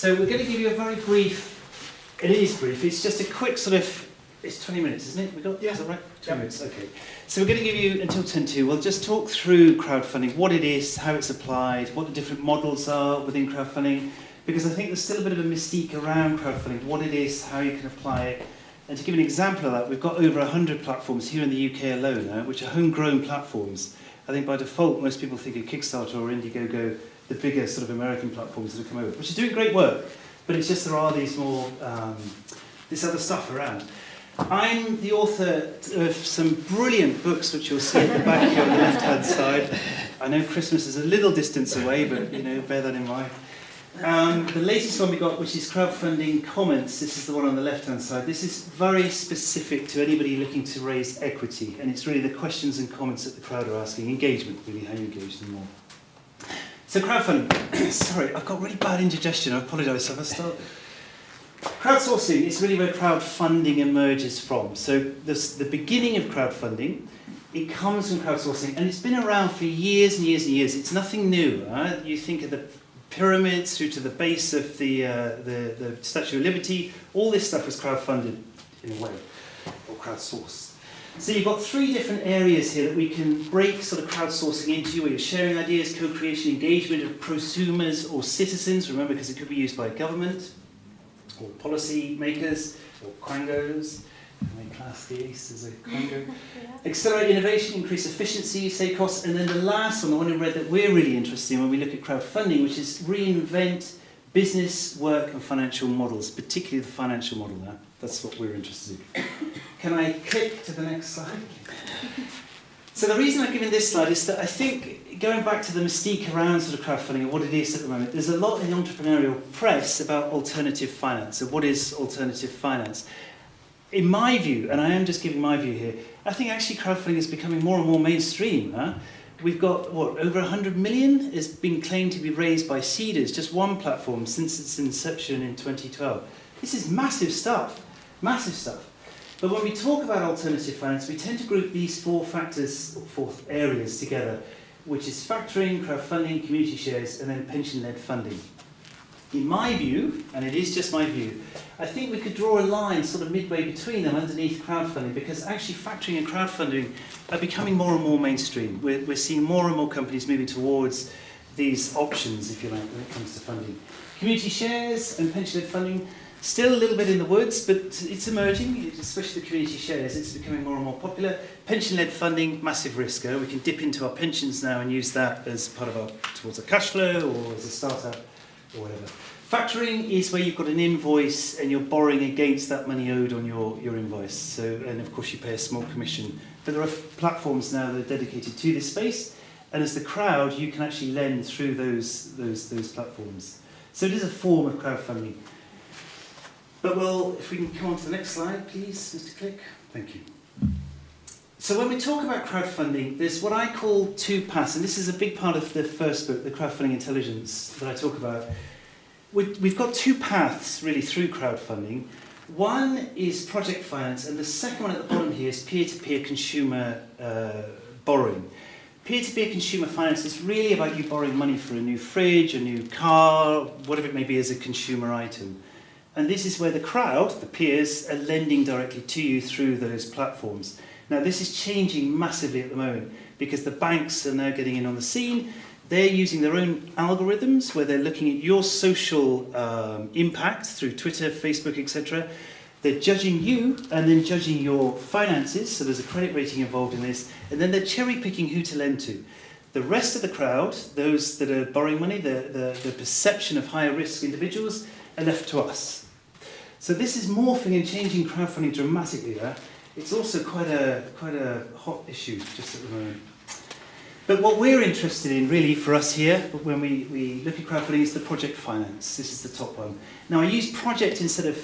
So we're going to give you a very brief, it is brief, it's just a quick sort of, it's 20 minutes, isn't it? We got, Yeah. Is that right? 20 minutes, okay. So we're going to give you, until 10 to, we'll just talk through crowdfunding, what it is, how it's applied, what the different models are within crowdfunding, because I think there's still a bit of a mystique around crowdfunding, what it is, how you can apply it. And to give an example of that, we've got over 100 platforms here in the UK alone, which are homegrown platforms. I think by default, most people think of Kickstarter or Indiegogo, the bigger sort of American platforms that have come over, which are doing great work, but it's just there are these more, this other stuff around. I'm the author of some brilliant books, which you'll see at the back here on the left-hand side. I know Christmas is a little distance away, but you know, bear that in mind. The latest one we got, which is Crowdfunding Comments, this is the one on the left-hand side. This is very specific to anybody looking to raise equity, and it's really the questions and comments that the crowd are asking, engagement, really, how you engage them more. So crowdfunding, sorry, I've got really bad indigestion, I apologise, so if I start. Crowdsourcing is really where crowdfunding emerges from. So the beginning of crowdfunding, it comes from crowdsourcing, and it's been around for years and years and years. It's nothing new. You think of the pyramids through to the base of the Statue of Liberty, all this stuff was crowdfunded in a way, or crowdsourced. So you've got three different areas here that we can break sort of crowdsourcing into, where you're sharing ideas, co-creation, engagement of prosumers or citizens, remember, because it could be used by a government, or policy makers, or quangos. I may class the ACE as a quango. Accelerate innovation, increase efficiency, save costs, and then the last one, the one in red that we're really interested in when we look at crowdfunding, which is reinvent business, work, and financial models, particularly the financial model now. That's what we're interested in. Can I click to the next slide? So the reason I've given this slide is that I think, going back to the mystique around sort of crowdfunding and what it is at the moment, there's a lot in entrepreneurial press about alternative finance. So what is alternative finance? In my view, and I am just giving my view here, I think actually crowdfunding is becoming more and more mainstream. We've got, what, over 100 million has been claimed to be raised by Seeders, just one platform, since its inception in 2012. This is massive stuff, massive stuff. But when we talk about alternative finance, we tend to group these four factors, or four areas together, which is factoring, crowdfunding, community shares, and then pension-led funding. In my view, and it is just my view, I think we could draw a line sort of midway between them underneath crowdfunding, because actually factoring and crowdfunding are becoming more and more mainstream. We're seeing more and more companies moving towards these options, if you like, when it comes to funding. Community shares and pension-led funding, still a little bit in the woods, but it's emerging, especially the community shares. It's becoming more and more popular. Pension-led funding, massive risk. We can dip into our pensions now and use that as part of towards a cash flow or as a startup or whatever. Factoring is where you've got an invoice and you're borrowing against that money owed on your invoice. So, and of course you pay a small commission. But there are platforms now that are dedicated to this space, and as the crowd, you can actually lend through those platforms. So it is a form of crowdfunding. But well, if we can come on to the next slide, please, Mr. Click. Thank you. So when we talk about crowdfunding, there's what I call two paths, and this is a big part of the first book, the Crowdfunding Intelligence, that I talk about. We've got two paths, really, through crowdfunding. One is project finance, and the second one at the bottom here is peer-to-peer consumer borrowing. Peer-to-peer consumer finance is really about you borrowing money for a new fridge, a new car, whatever it may be as a consumer item. And this is where the crowd, the peers, are lending directly to you through those platforms. Now, this is changing massively at the moment because the banks are now getting in on the scene. They're using their own algorithms where they're looking at your social impact through Twitter, Facebook, etc. They're judging you and then judging your finances, so there's a credit rating involved in this, and then they're cherry-picking who to lend to. The rest of the crowd, those that are borrowing money, the perception of higher risk individuals, are left to us. So this is morphing and changing crowdfunding dramatically there. It's also quite a hot issue just at the moment. But what we're interested in, really, for us here, when we look at crowdfunding, is the project finance. This is the top one. Now, I use project instead of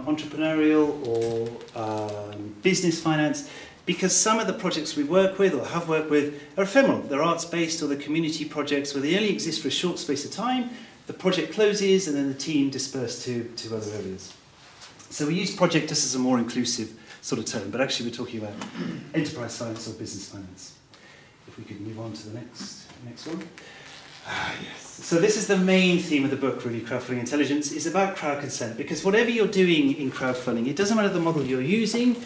entrepreneurial or business finance because some of the projects we work with or have worked with are ephemeral. They're arts-based or they're community projects where they only exist for a short space of time. The project closes and then the team disperse to other areas. So we use project just as a more inclusive sort of term, but actually we're talking about enterprise finance or business finance. If we could move on to the next one. Yes. So this is the main theme of the book, really, Crowdfunding Intelligence, is about crowd consent. Because whatever you're doing in crowdfunding, it doesn't matter the model you're using,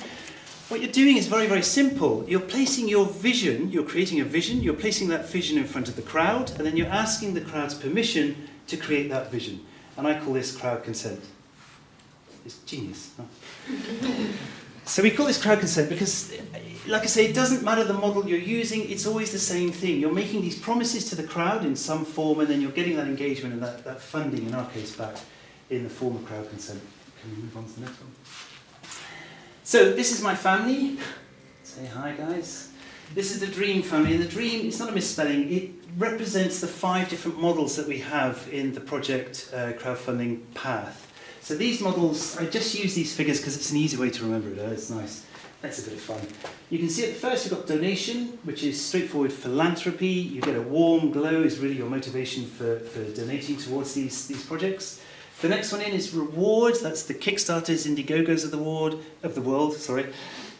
what you're doing is very, very simple. You're placing your vision, you're creating a vision, you're placing that vision in front of the crowd, and then you're asking the crowd's permission to create that vision. And I call this crowd consent. It's genius. Huh? So we call this crowd consent because, like I say, it doesn't matter the model you're using, it's always the same thing. You're making these promises to the crowd in some form, and then you're getting that engagement and that funding, in our case, back in the form of crowd consent. Can we move on to the next one? So this is my family. Say hi, guys. This is the dream family, and the dream, it's not a misspelling, it represents the 5 different models that we have in the project crowdfunding path. So these models, I just use these figures because it's an easy way to remember it. It's nice. That's a bit of fun. You can see at first you've got donation, which is straightforward philanthropy. You get a warm glow is really your motivation for donating towards these projects. The next one in is reward. That's the Kickstarters, Indiegogos of the world.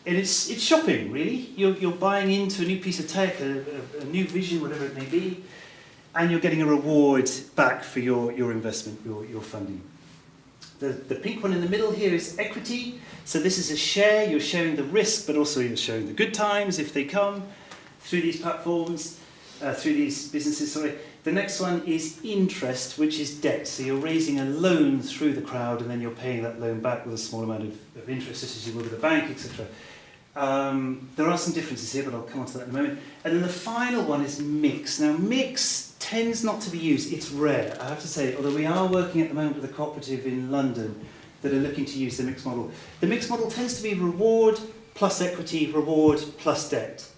And it's shopping, really. You're buying into a new piece of tech, a new vision, whatever it may be, and you're getting a reward back for your investment, your funding. The pink one in the middle here is equity. So this is a share. You're sharing the risk, but also you're sharing the good times if they come through these platforms, through these businesses. The next one is interest, which is debt. So you're raising a loan through the crowd, and then you're paying that loan back with a small amount of interest, just as you would with a bank, etc. There are some differences here, but I'll come on to that in a moment. And then the final one is mix. Now, mix tends not to be used. It's rare, I have to say, although we are working at the moment with a cooperative in London that are looking to use the mixed model. The mixed model tends to be reward plus equity, reward plus debt.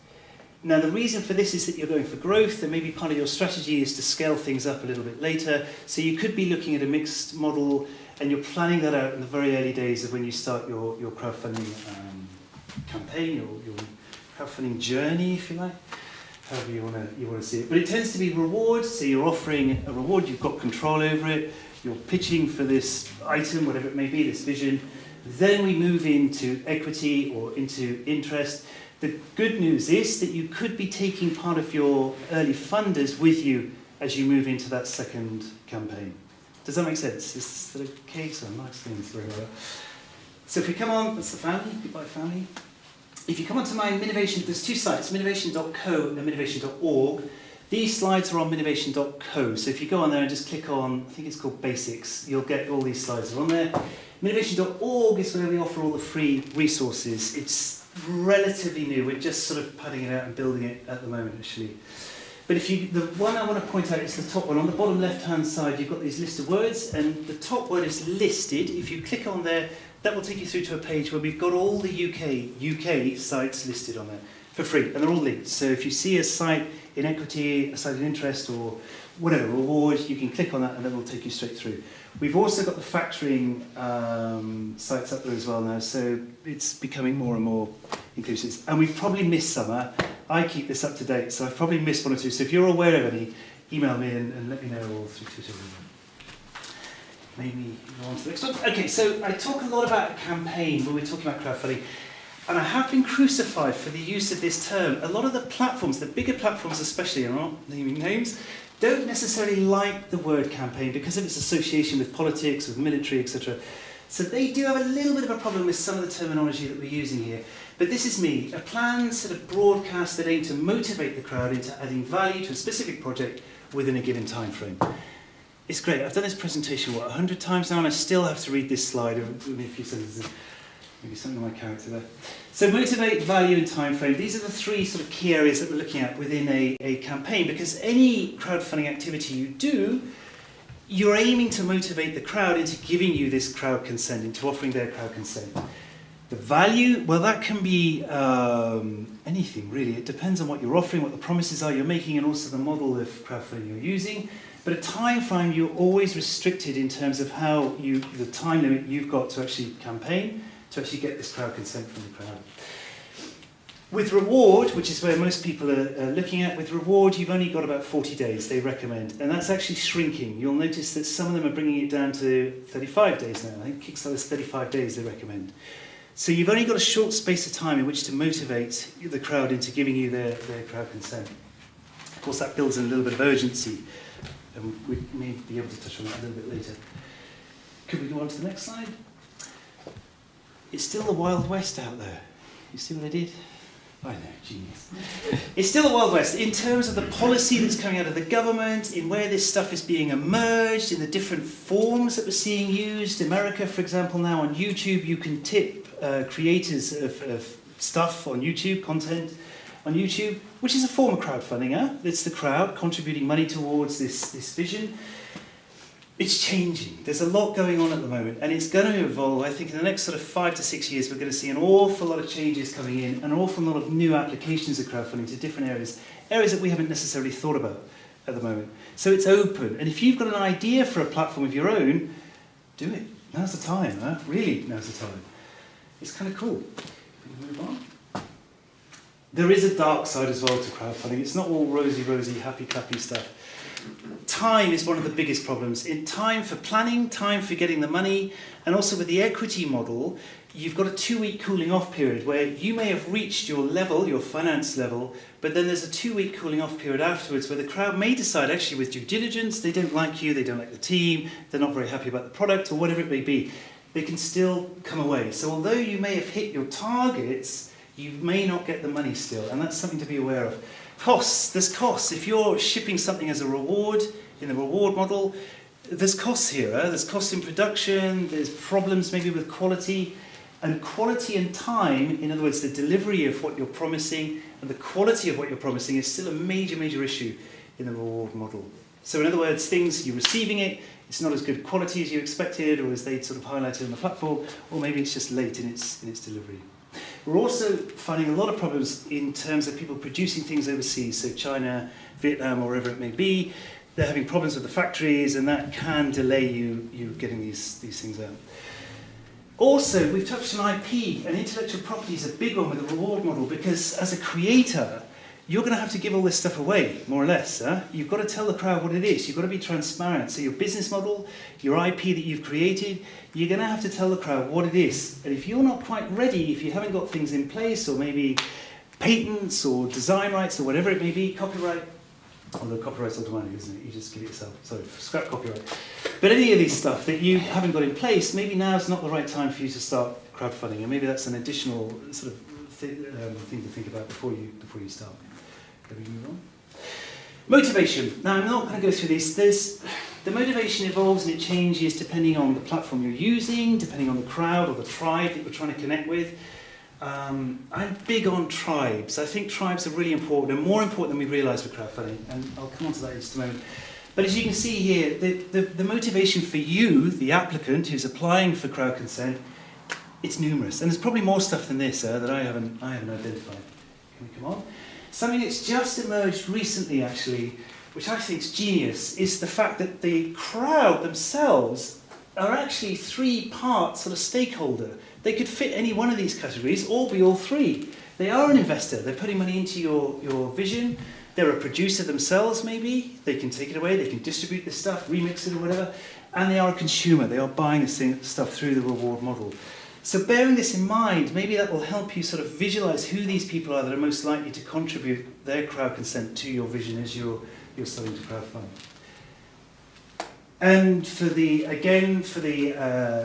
Now, the reason for this is that you're going for growth, and maybe part of your strategy is to scale things up a little bit later. So you could be looking at a mixed model, and you're planning that out in the very early days of when you start your crowdfunding campaign, or your crowdfunding journey, if you like, however you want to see it. But it tends to be reward, so you're offering a reward, you've got control over it, you're pitching for this item, whatever it may be, this vision. Then we move into equity or into interest. The good news is that you could be taking part of your early funders with you as you move into that second campaign. Does that make sense? Is that okay? So nice things very well. So if we come on, that's the family, goodbye family. If you come onto my Minnovation, there's 2 sites, minnovation.co and minnovation.org. These slides are on minnovation.co, so if you go on there and just click on, I think it's called Basics, you'll get all these slides are on there. Minnovation.org is where we offer all the free resources. It's relatively new, we're just sort of padding it out and building it at the moment, actually. But the one I want to point out is the top one. On the bottom left-hand side, you've got these list of words, and the top word is listed. If you click on there, that will take you through to a page where we've got all the UK sites listed on there for free, and they're all linked. So if you see a site in equity, a site in interest, or whatever, reward, you can click on that and that will take you straight through. We've also got the factoring sites up there as well now, so it's becoming more and more inclusive. And we've probably missed some. I keep this up to date, so I've probably missed 1 or 2. So if you're aware of any, email me and let me know, or through Twitter. Maybe go on to the next one. Okay, so I talk a lot about a campaign when we're talking about crowdfunding, and I have been crucified for the use of this term. A lot of the platforms, the bigger platforms especially, I'm not naming names, don't necessarily like the word campaign because of its association with politics, with military, etc. So they do have a little bit of a problem with some of the terminology that we're using here. But this is me, a planned sort of broadcast that aims to motivate the crowd into adding value to a specific project within a given time frame. It's great. I've done this presentation, 100 times now, and I still have to read this slide in a few sentences. Maybe something on my character there. So motivate, value, and time frame. These are the 3 sort of key areas that we're looking at within a campaign, because any crowdfunding activity you do, you're aiming to motivate the crowd into giving you this crowd consent, into offering their crowd consent. The value, well, that can be anything, really. It depends on what you're offering, what the promises are you're making, and also the model of crowdfunding you're using. But a time frame, you're always restricted in terms of how the time limit you've got to actually campaign, to actually get this crowd consent from the crowd. With reward, which is where most people are looking at, with reward, you've only got about 40 days, they recommend. And that's actually shrinking. You'll notice that some of them are bringing it down to 35 days now. I think Kickstarter's 35 days they recommend. So you've only got a short space of time in which to motivate the crowd into giving you their crowd consent. course, that builds in a little bit of urgency. And we may be able to touch on that a little bit later. Could we go on to the next slide? It's still the Wild West out there. You see what I did? I know, genius. It's still the Wild West in terms of the policy that's coming out of the government, in where this stuff is being emerged, in the different forms that we're seeing used. America, for example, now on YouTube, you can tip creators of stuff on YouTube, content on YouTube, which is a form of crowdfunding. It's the crowd contributing money towards this vision. It's changing. There's a lot going on at the moment, and it's going to evolve. I think in the next sort of 5 to 6 years, we're going to see an awful lot of changes coming in, an awful lot of new applications of crowdfunding to different areas that we haven't necessarily thought about at the moment. So it's open, and if you've got an idea for a platform of your own, do it. Now's the time, Really, now's the time. It's kind of cool. Can we move on? There is a dark side as well to crowdfunding. It's not all rosy, happy, clappy stuff. Time is one of the biggest problems. In time for planning, time for getting the money, and also with the equity model, you've got a 2-week cooling off period where you may have reached your level, your finance level, but then there's a 2-week cooling off period afterwards where the crowd may decide actually with due diligence, they don't like you, they don't like the team, they're not very happy about the product or whatever it may be. They can still come away. So although you may have hit your targets, you may not get the money still, and that's something to be aware of. Costs, there's costs. If you're shipping something as a reward, in the reward model, there's costs here. There's costs in production, there's problems maybe with quality, and quality and time, in other words, the delivery of what you're promising, and the quality of what you're promising is still a major, major issue in the reward model. So in other words, things, you're receiving it, it's not as good quality as you expected, or as they'd sort of highlighted on the platform, or maybe it's just late in its delivery. We're also finding a lot of problems in terms of people producing things overseas, so China, Vietnam, or wherever it may be. They're having problems with the factories, and that can delay you getting these things out. Also, we've touched on IP, and intellectual property is a big one with the reward model, because as a creator, you're going to have to give all this stuff away, more or less. You've got to tell the crowd what it is. You've got to be transparent. So your business model, your IP that you've created, you're going to have to tell the crowd what it is. And if you're not quite ready, if you haven't got things in place, or maybe patents or design rights or whatever it may be, copyright, although copyright's automatic, isn't it? You just give it yourself. Sorry, scrap copyright. But any of these stuff that you haven't got in place, maybe now's not the right time for you to start crowdfunding, and maybe that's an additional sort of thing to think about before you start. Can we move on? Motivation. Now, I'm not going to go through this. The motivation evolves and it changes depending on the platform you're using, depending on the crowd or the tribe that you're trying to connect with. I'm big on tribes. I think tribes are really important, and more important than we realise with crowdfunding, and I'll come on to that in just a moment. But as you can see here, the motivation for you, the applicant who's applying for crowd consent, it's numerous. And there's probably more stuff than this that I haven't identified. Can we come on? Something that's just emerged recently, actually, which I think is genius, is the fact that the crowd themselves are actually 3-part sort of stakeholder. They could fit any one of these categories, or be all 3. They are an investor. They're putting money into your vision. They're a producer themselves, maybe. They can take it away. They can distribute this stuff, remix it or whatever. And they are a consumer. They are buying this stuff through the reward model. So bearing this in mind, maybe that will help you sort of visualize who these people are that are most likely to contribute their crowd consent to your vision as you're starting to crowdfund. And for the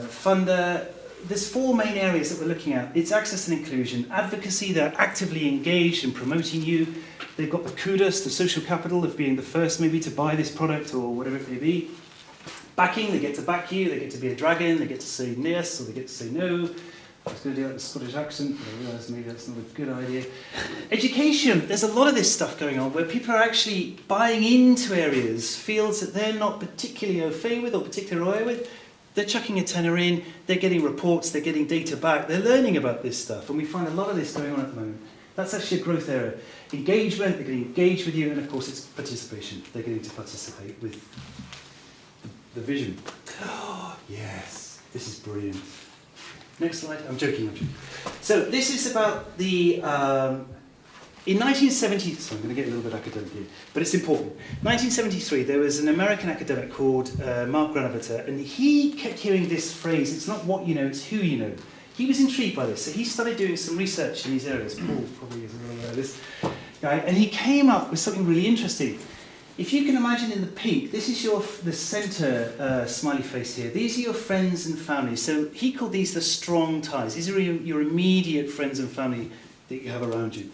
funder, there's 4 main areas that we're looking at. It's access and inclusion. Advocacy, they're actively engaged in promoting you. They've got the kudos, the social capital of being the first maybe to buy this product or whatever it may be. Backing, they get to back you, they get to be a dragon, they get to say yes or they get to say no. I was going to do that with a Scottish accent, but I realised maybe that's not a good idea. Education, there's a lot of this stuff going on where people are actually buying into areas, fields that they're not particularly au fait with or particularly aware with. They're chucking a tenner in, they're getting reports, they're getting data back, they're learning about this stuff, and we find a lot of this going on at the moment. That's actually a growth area. Engagement, they're getting engaged with you, and of course it's participation. They're getting to participate with the vision. Oh, yes, this is brilliant. Next slide. I'm joking. So this is about the, in 1970, so I'm going to get a little bit academic here, but it's important. 1973, there was an American academic called Mark Granovetter, and he kept hearing this phrase, it's not what you know, it's who you know. He was intrigued by this, so he started doing some research in these areas. Paul probably is aware of this. right? And he came up with something really interesting. If you can imagine in the pink, this is the center smiley face here. These are your friends and family. So he called these the strong ties. These are your immediate friends and family that you have around you.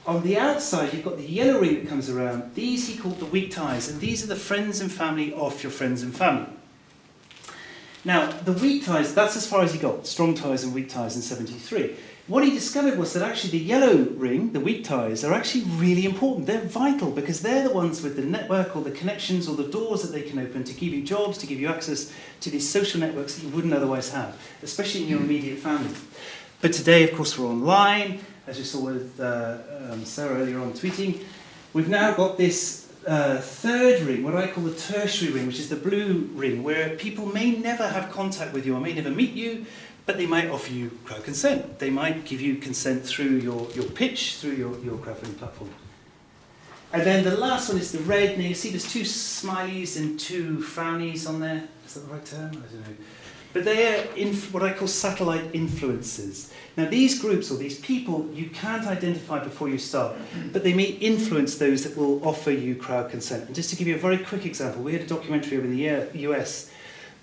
On the outside, you've got the yellow ring that comes around. These he called the weak ties, and these are the friends and family of your friends and family. Now, the weak ties, that's as far as he got, strong ties and weak ties in 73. What he discovered was that actually the yellow ring, the weak ties, are actually really important. They're vital because they're the ones with the network or the connections or the doors that they can open to give you jobs, to give you access to these social networks that you wouldn't otherwise have, especially in your immediate family. But today, of course, we're online, as you saw with Sarah earlier on tweeting. We've now got this third ring, what I call the tertiary ring, which is the blue ring, where people may never have contact with you or may never meet you, but they might offer you crowd consent. They might give you consent through your pitch, through your crowdfunding platform. And then the last one is the red. Now you see there's 2 smileys and 2 frownies on there. Is that the right term? I don't know. But they are what I call satellite influencers. Now these groups or these people you can't identify before you start, but they may influence those that will offer you crowd consent. And just to give you a very quick example, we had a documentary over in the US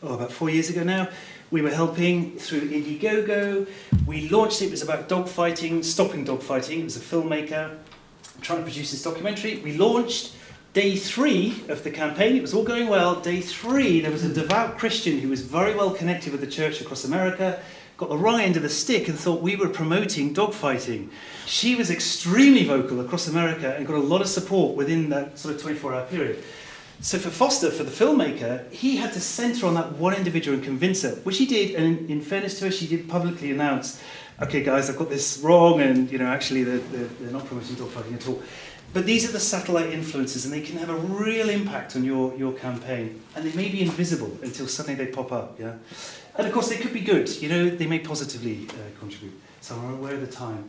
about 4 years ago now. We were helping through Indiegogo. We launched it. It was about dogfighting, stopping dogfighting. It was a filmmaker trying to produce this documentary. We launched. Day 3 of the campaign, it was all going well. Day 3, there was a devout Christian who was very well connected with the church across America, got the wrong end of the stick and thought we were promoting dogfighting. She was extremely vocal across America and got a lot of support within that sort of 24-hour period. So for Foster, for the filmmaker, he had to centre on that one individual and convince her, which he did, and in fairness to her, she did publicly announce, okay guys, I've got this wrong, and actually they're not promoting dogfighting at all. But these are the satellite influences, and they can have a real impact on your campaign. And they may be invisible until suddenly they pop up, yeah? And of course, they could be good, they may positively contribute. So I'm aware of the time.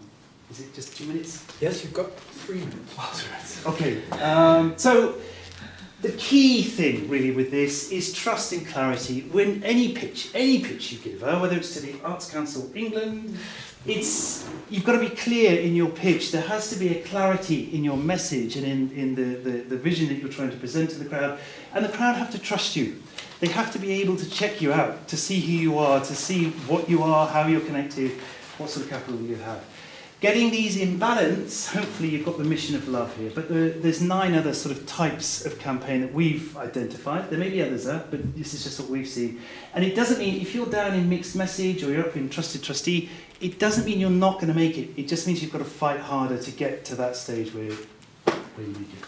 Is it just 2 minutes? Yes, you've got 3 minutes. Oh, 3 minutes. Okay. So the key thing, really, with this is trust and clarity. When any pitch you give, whether it's to the Arts Council England, you've got to be clear in your pitch. There has to be a clarity in your message and in the vision that you're trying to present to the crowd. And the crowd have to trust you. They have to be able to check you out, to see who you are, to see what you are, how you're connected, what sort of capital you have. Getting these in balance, hopefully you've got the mission of love here, but there's 9 other sort of types of campaign that we've identified. There may be others, but this is just what we've seen. And it doesn't mean, if you're down in mixed message or you're up in trusted trustee, it doesn't mean you're not going to make it. It just means you've got to fight harder to get to that stage where you make it.